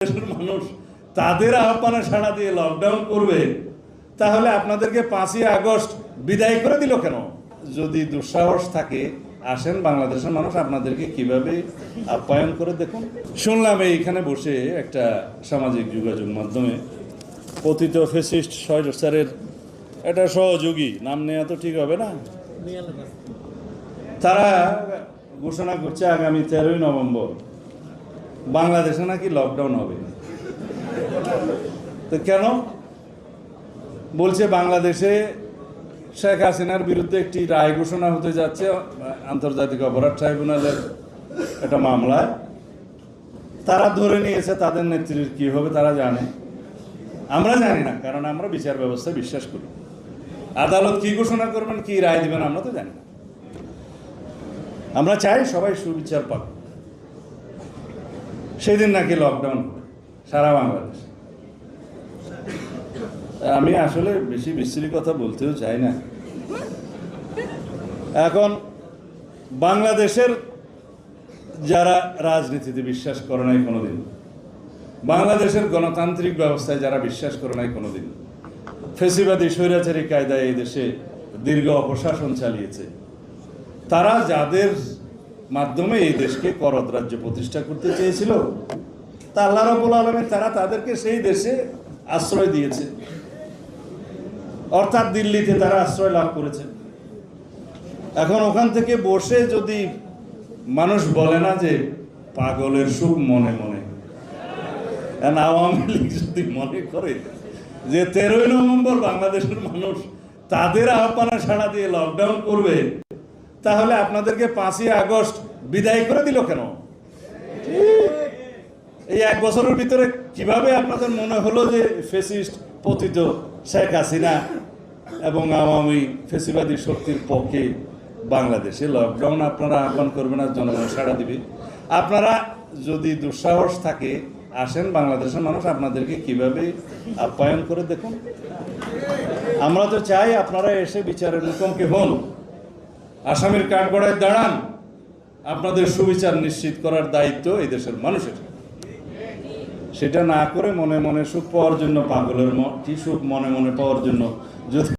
দেশের মানুষ তাদের আহ্বানে সাড়া দিয়ে লকডাউন করবে, তাহলে আপনাদেরকে 5ই আগস্ট বিদায় করে দিল কেন? যদি দুঃসাহস থাকে আসেন, বাংলাদেশের মানুষ আপনাদেরকে কিভাবে আপ্যায়ন করে দেখুন। শুনলাম এইখানে বসে একটা সামাজিক যোগাযোগ মাধ্যমে পতিত ফ্যাসিস্ট স্যারের একটা সহযোগী, নাম নেওয়া তো ঠিক হবে না, তারা ঘোষণা করছে আগামী 13ই নভেম্বর বাংলাদেশে নাকি লকডাউন হবে। তো কেন? বলছে বাংলাদেশে শেখ হাসিনার বিরুদ্ধে একটি রায় ঘোষণা হতে যাচ্ছে আন্তর্জাতিক অপরাধ ট্রাইব্যুনালের একটা মামলায়। তারা ধরে নিয়েছে, তাদের নেত্রীর কি হবে তারা জানে, আমরা জানি না, কারণ আমরা বিচার ব্যবস্থায় বিশ্বাস করি। আদালত কি ঘোষণা করবেন, কি রায় দিবেন আমরা তো জানি না। আমরা চাই সবাই সুবিচার পাক। সেদিন নাকি লকডাউন সারা বাংলাদেশ। আমি আসলে বেশি বিশ্রী কথা বলতেও চাই না। এখন বাংলাদেশের যারা রাজনীতিতে বিশ্বাস করে নাই কোনোদিন, বাংলাদেশের গণতান্ত্রিক ব্যবস্থায় যারা বিশ্বাস করে নাই কোনোদিন, ফেসিবাদী স্বৈরাচারী কায়দায় এই দেশে দীর্ঘ অপশাসন চালিয়েছে, তারা যাদের মাধ্যমে এই দেশকে করদ রাজ্য প্রতিষ্ঠা করতে চেয়েছিল, তা আল্লাহ রাব্বুল আলামিন তারা তাদেরকে সেই দেশে আশ্রয় দিয়েছে, অর্থাৎ দিল্লিতে তারা আশ্রয় লাভ করেছে। এখন ওখান থেকে বসে যদি মানুষ বলে না যে পাগলের সুখ মনে মনে, আওয়ামী লীগ যদি মনে করে যে 13ই নভেম্বর বাংলাদেশের মানুষ তাদের আহ্বানে সাড়া দিয়ে লকডাউন করবে, তাহলে আপনাদেরকে 5ই আগস্ট বিদায় করে দিল কেন? এই 1 বছরের ভিতরে কিভাবে আপনাদের মনে হলো যে ফ্যাসিস্ট পতিত শেখ হাসিনা এবং আওয়ামী ফ্যাসিবাদী শক্তির পক্ষে বাংলাদেশে লকডাউন আপনারা আহ্বান করবেন আর জনগণ সাড়া দিবে? আপনারা যদি দুঃসাহস থাকে আসেন, বাংলাদেশের মানুষ আপনাদেরকে কিভাবে আপ্যায়ন করে দেখুন। আমরা তো চাই আপনারা এসে বিচারের মুখোমুখি হন, আসামির কাঠগড়ায় দাঁড়ান। আপনাদের সুবিচার নিশ্চিত করার দায়িত্ব এই দেশের মানুষের। সেটা না করে মনে মনে সুখ পাওয়ার জন্য, পাগলের কি সুখ মনে মনে পাওয়ার জন্য যদি